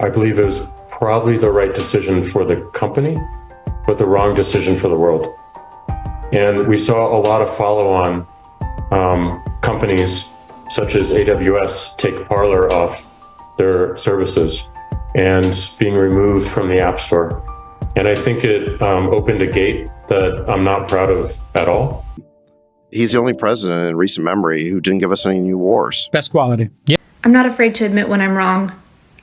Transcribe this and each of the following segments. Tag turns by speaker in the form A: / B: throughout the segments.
A: I believe it was probably the right decision for the company, but the wrong decision for the world. And we saw a lot of follow-on companies such as AWS take Parler off their services and being removed from the App Store. And I think it opened a gate that I'm not proud of at all.
B: He's the only president in recent memory who didn't give us any new wars.
C: Best quality. Yeah.
D: I'm not afraid to admit when I'm wrong.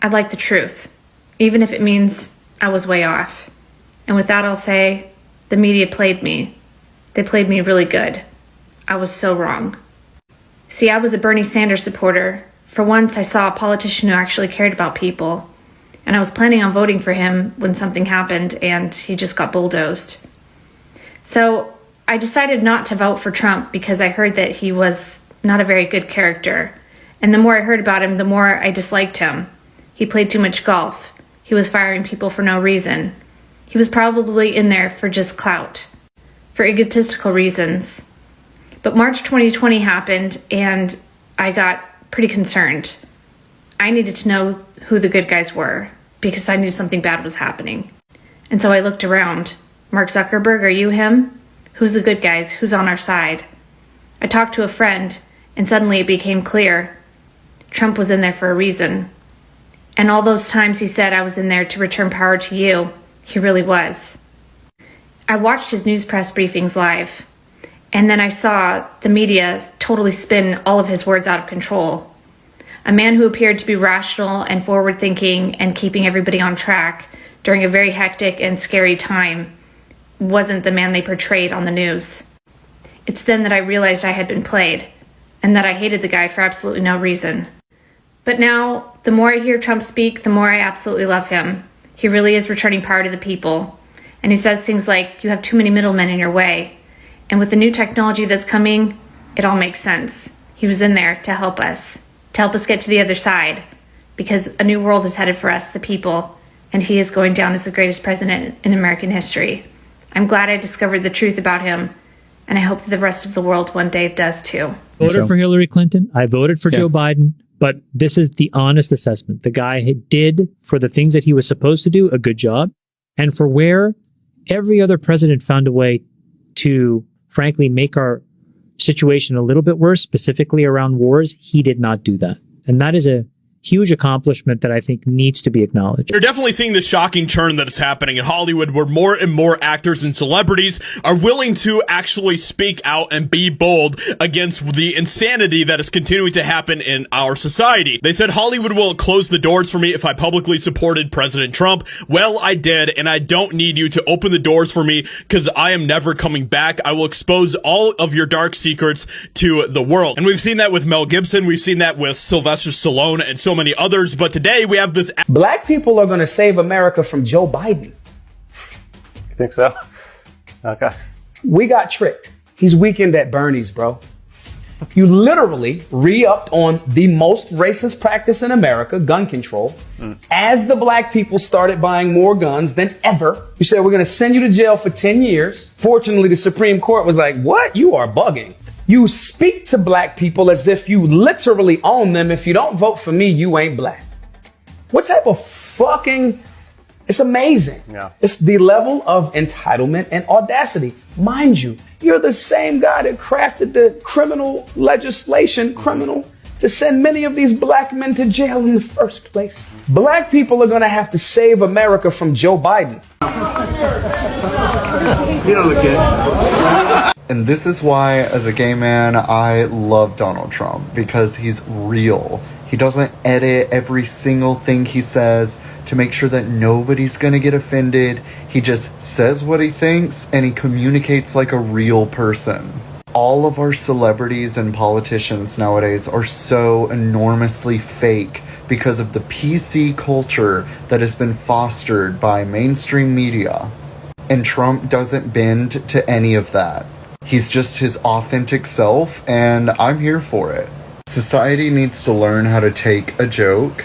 D: I like the truth, even if it means I was way off. And with that, I'll say the media played me. They played me really good. I was so wrong. See, I was a Bernie Sanders supporter. For once, I saw a politician who actually cared about people. And I was planning on voting for him when something happened and he just got bulldozed. So I decided not to vote for Trump because I heard that he was not a very good character. And the more I heard about him, the more I disliked him. He played too much golf. He was firing people for no reason. He was probably in there for just clout, for egotistical reasons. But March 2020 happened and I got pretty concerned. I needed to know who the good guys were because I knew something bad was happening. And so I looked around. Mark Zuckerberg, are you him? Who's the good guys? Who's on our side? I talked to a friend and suddenly it became clear Trump was in there for a reason. And all those times he said I was in there to return power to you, he really was. I watched his news press briefings live, and then I saw the media totally spin all of his words out of control. A man who appeared to be rational and forward-thinking and keeping everybody on track during a very hectic and scary time wasn't the man they portrayed on the news. It's then that I realized I had been played, and that I hated the guy for absolutely no reason. But now, the more I hear Trump speak, the more I absolutely love him. He really is returning power to the people. And he says things like, you have too many middlemen in your way. And with the new technology that's coming, it all makes sense. He was in there to help us get to the other side. Because a new world is headed for us, the people. And he is going down as the greatest president in American history. I'm glad I discovered the truth about him. And I hope that the rest of the world one day does too.
E: I voted for Hillary Clinton. I voted for Joe Biden. But this is the honest assessment. The guy did, for the things that he was supposed to do, a good job. And for where every other president found a way to, frankly, make our situation a little bit worse, specifically around wars, he did not do that. And that is a huge accomplishment that I think needs to be acknowledged.
F: You're definitely seeing the shocking turn that is happening in Hollywood, where more and more actors and celebrities are willing to actually speak out and be bold against the insanity that is continuing to happen in our society. They said Hollywood will close the doors for me if I publicly supported President Trump. Well, I did, and I don't need you to open the doors for me because I am never coming back. I will expose all of your dark secrets to the world. And we've seen that with Mel Gibson. We've seen that with Sylvester Stallone and so many others, but today we have this.
C: Black people are going to save America from Joe Biden.
G: You think so? Okay.
C: We got tricked. He's weakened at Bernie's, bro. You literally re-upped on the most racist practice in America, gun control, as the black people started buying more guns than ever. You said, we're going to send you to jail for 10 years. Fortunately, the Supreme Court was like, what? You are bugging. You speak to black people as if you literally own them. If you don't vote for me, you ain't black. What type of fucking... It's amazing. Yeah. It's the level of entitlement and audacity. Mind you, you're the same guy that crafted the criminal legislation, to send many of these black men to jail in the first place. Black people are going to have to save America from Joe Biden.
G: You don't look good.
H: And this is why, as a gay man, I love Donald Trump, because he's real. He doesn't edit every single thing he says to make sure that nobody's gonna get offended. He just says what he thinks and he communicates like a real person. All of our celebrities and politicians nowadays are so enormously fake because of the PC culture that has been fostered by mainstream media. And Trump doesn't bend to any of that. He's just his authentic self, and I'm here for it. Society needs to learn how to take a joke,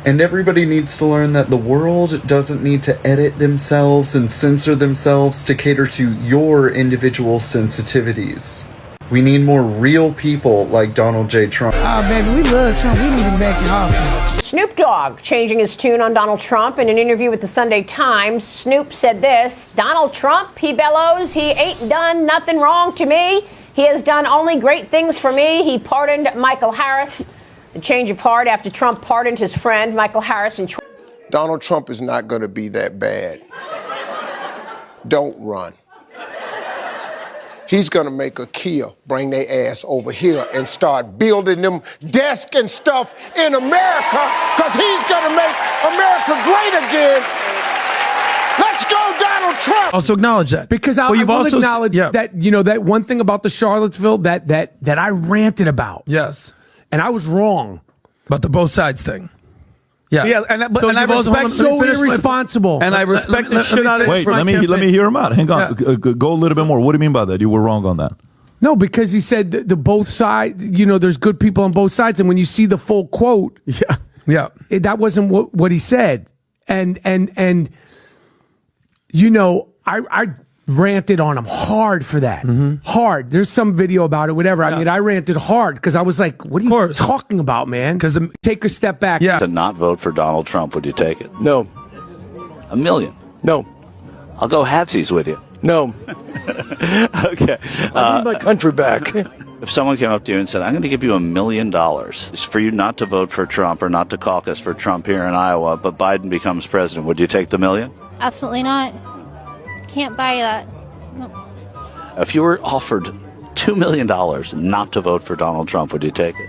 H: and everybody needs to learn that the world doesn't need to edit themselves and censor themselves to cater to your individual sensitivities. We need more real people like Donald J. Trump.
I: Oh, baby, we love Trump. We need him back in office.
J: Snoop Dogg changing his tune on Donald Trump. In an interview with the Sunday Times, Snoop said this: Donald Trump, he bellows, he ain't done nothing wrong to me. He has done only great things for me. He pardoned Michael Harris. The change of heart after Trump pardoned his friend Michael Harris. And
K: Donald Trump is not going to be that bad. Don't run. He's going to make a Kia bring their ass over here and start building them desks and stuff in America, because he's going to make America great again. Let's go, Donald Trump.
I: Also acknowledge that.
L: Because I will acknowledge that, you know, that one thing about the Charlottesville that I ranted about.
I: Yes.
L: And I was wrong.
I: But the both sides thing. Yeah.
L: Yeah, and I respect so irresponsible.
M: And I respect the shit out of it. Wait, let me hear him out. Hang on. Yeah. Go a little bit more. What do you mean by that? You were wrong on that.
L: No, because he said the both sides, you know, there's good people on both sides. And when you see the full quote, that wasn't what he said. And you know, I ranted on him hard for that. Hard. There's some video about it, whatever. I mean, I ranted hard because I was like, what are you talking about, man? Because take a step back.
N: To not vote for Donald Trump, would you take it?
O: No.
N: $1 million?
O: No.
N: I'll go halvesies with you.
O: No.
N: Okay.
O: I need my country back.
N: If someone came up to you and said, I'm going to give you $1 million for you not to vote for Trump or not to caucus for Trump here in Iowa, but Biden becomes president, would you take the $1 million?
P: Absolutely not. Can't buy that. No.
N: If you were offered $2 million not to vote for Donald Trump, would you take it?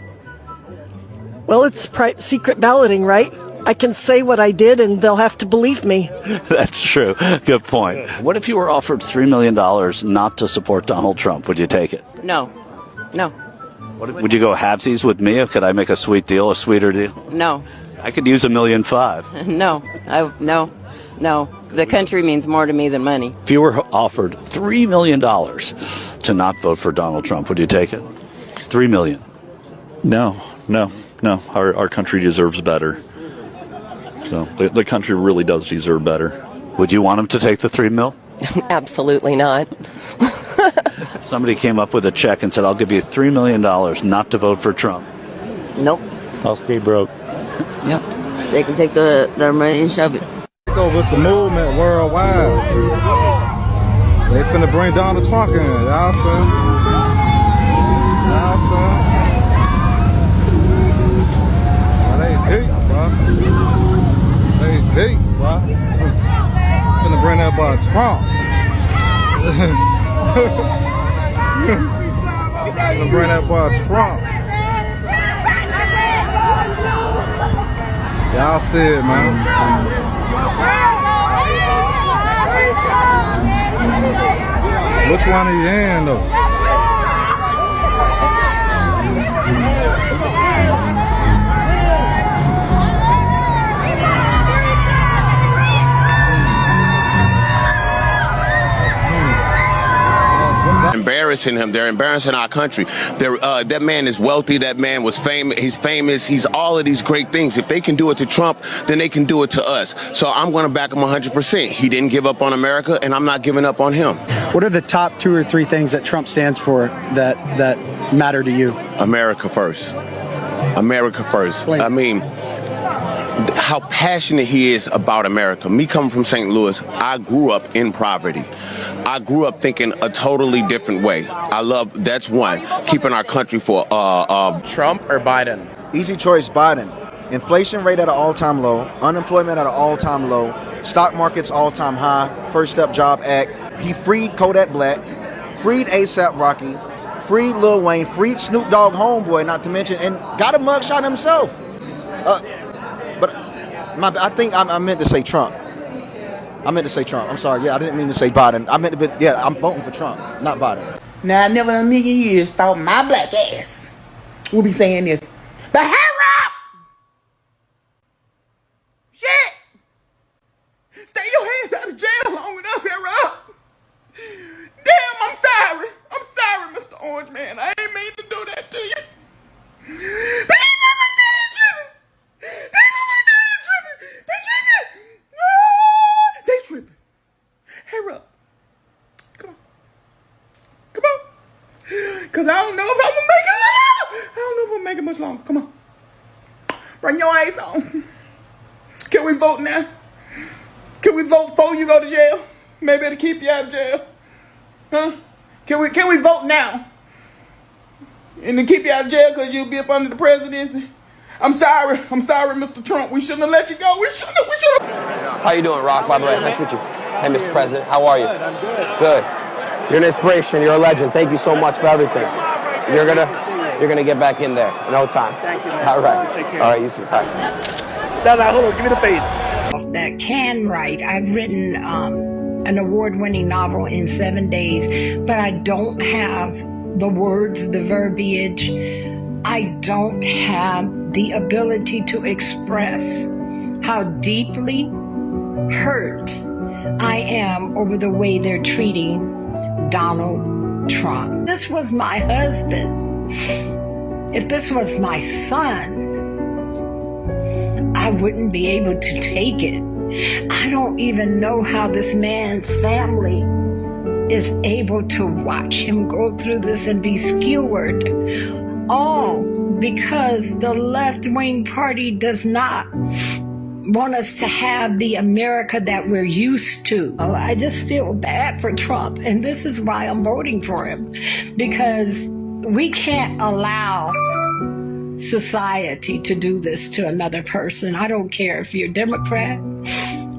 Q: Well, it's secret balloting, right? I can say what I did and they'll have to believe me.
N: That's true. Good point. What if you were offered $3 million not to support Donald Trump? Would you take it?
R: No. No.
N: Would you go halvesies with me? Could I make a sweet deal, a sweeter deal?
R: No.
N: I could use $1.5 million.
R: No. No. The country means more to me than money.
N: If you were offered $3 million to not vote for Donald Trump, would you take it? $3 million.
M: No. Our country deserves better. So the country really does deserve better.
N: Would you want him to take the $3 million?
R: Absolutely not.
N: Somebody came up with a check and said, I'll give you $3 million not to vote for Trump.
R: Nope.
M: I'll stay broke.
R: Yep. They can take their money and shove it.
S: Over some movement worldwide. They finna bring Donald Trump in. Y'all see? They deep, bro. They deep, bro. Finna bring that boy Trump. Finna bring that boy Trump. Y'all see it, man. Which one are you in, though?
T: Embarrassing him. They're embarrassing our country. That man is wealthy. That man was famous. He's famous. He's all of these great things. If they can do it to Trump, then they can do it to us. So I'm going to back him 100%. He didn't give up on America, and I'm not giving up on him.
U: What are the top 2 or 3 things that Trump stands for that matter to you?
T: America first. America first. I mean, how passionate he is about America. Me coming from St. Louis, I grew up in poverty. I grew up thinking a totally different way. That's one, keeping our country for
V: Trump or Biden?
W: Easy choice, Biden. Inflation rate at an all-time low, unemployment at an all-time low, stock market's all-time high, First Step Job Act. He freed Kodak Black, freed A$AP Rocky, freed Lil Wayne, freed Snoop Dogg homeboy, not to mention, and got a mugshot himself. But I think I meant to say Trump. I'm sorry. Yeah, I didn't mean to say Biden. I meant to be, I'm voting for Trump, not Biden.
X: Now, I never in a million years thought my black ass would be saying this. But hair up! Shit! Stay your hands out of jail long enough, hair up! Damn, I'm sorry. I'm sorry, Mr. Orange Man. I ain't mean to do that to you. But they tripping. Hair up. Come on. Because I don't know if I'm going to make it. I don't know if I'm going to make it much longer. Come on. Bring your ass on. Can we vote now? Can we vote before you go to jail? Maybe it'll keep you out of jail. Huh? Can we vote now? And to keep you out of jail because you'll be up under the presidency? I'm sorry, Mr. Trump. We shouldn't have let you go. We shouldn't have.
A: How you doing, Rock, by the way? Nice to meet you. Hey, Mr. President, how are you?
W: Good, I'm good.
A: Good. You're an inspiration. You're a legend. Thank you so much for everything. You're gonna get back in there in no time.
W: Thank you, man.
A: All right.
W: Take care.
A: All right, you too. All right.
W: No, hold on. Give me the face.
B: That can write. I've written an award-winning novel in 7 days, but I don't have the words, the verbiage. I don't have the ability to express how deeply hurt I am over the way they're treating Donald Trump. This was my husband. If this was my son, I wouldn't be able to take it. I don't even know how this man's family is able to watch him go through this and be skewered. All because the left-wing party does not want us to have the America that we're used to. I just feel bad for Trump, and this is why I'm voting for him, because we can't allow society to do this to another person. I don't care if you're Democrat,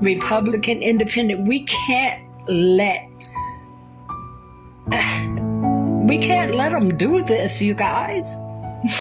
B: Republican, Independent. We can't let them do this, you guys.